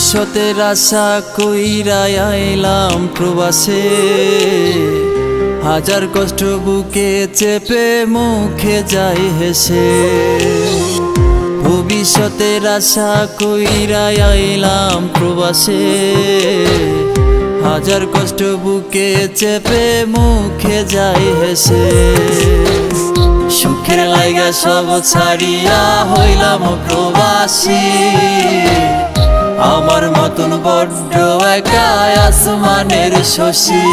ভবিষ্যতের আশা কইরা আইলাম প্রবাসে, হাজার কষ্ট বুকে চেপে মুখে যাই হেসে। ভবিষ্যতের আশা কইরা আইলাম প্রবাসে, হাজার কষ্ট বুকে চেপে মুখে যাই হেসে। সুখের লাইগা সব ছাড়িয়া হইলাম প্রবাসী, আমার মতন বড্ড একা আসমানের শশী।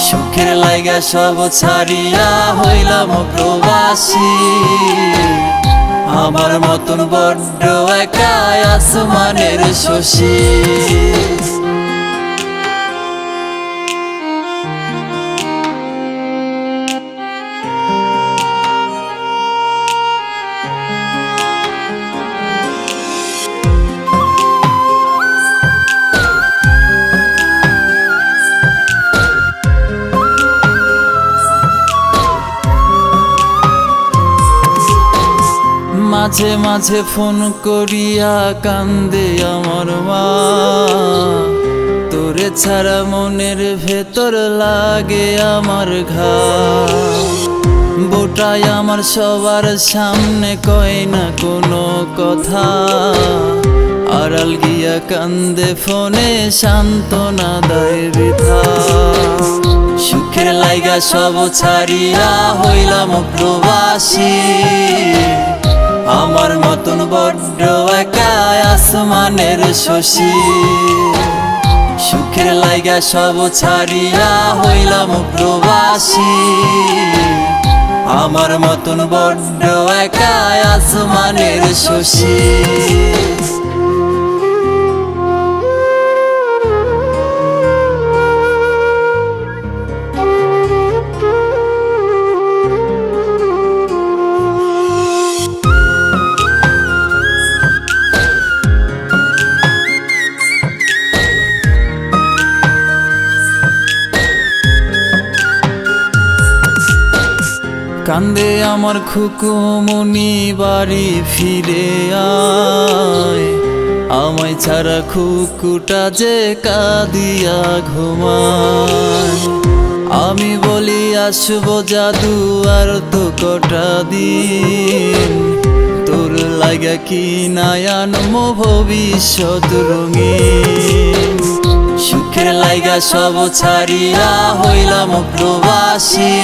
সুখের লাইগা সব ছাড়িয়া হইলাম প্রবাসী, আমার মতন বড্ড একা আসমানের শশী। মাঝে মাঝে ফোন করিয়া কান্দে আমার মা, তোরে ছাড়া মনের ভেতর লাগে আমার ঘা। বোটাই আমার সবার সামনে কয় না কোনো কথা, আড়াল গিয়া কান্দে ফোনে সান্ত্বনা দেয় বৃথা। সুখের লাইগা সব ছাড়িয়া হইলাম প্রবাসী, আমার মতন বড্ড একা আসমানের শশী। সুখের লাইগা সব ছাড়িয়া হইলাম প্রবাসী, আমার মতন বড্ড একা আসমানের শশী। কান্দে আমার খুকুমনি বাড়ি ফিরে আয়, আমায় ছাড়া খুকুটা যে কাঁদিয়া ঘুমায়। আমি বলি আসবো জাদু আর তো কটা দিন, তোর লাগা কি নায়ানমো ভবিষ্যৎ রঙিন। সুখের লাইগা সব ছাড়িয়া হইলাম প্রবাসী,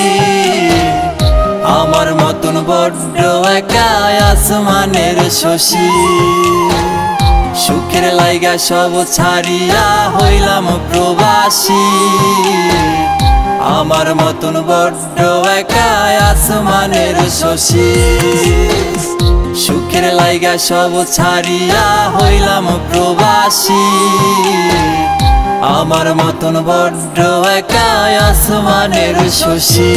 আমার মতন বড্ড একা আসমানের শশী। সুখের লাইগা সব ছাড়িয়া হইলাম প্রবাসী, আমার মতন বড্ড একা আসমানের শশী। সুখের লাইগা সব ছাড়িয়া হইলাম প্রবাসী, আমার মতন বড্ড একা আসমানের শশী।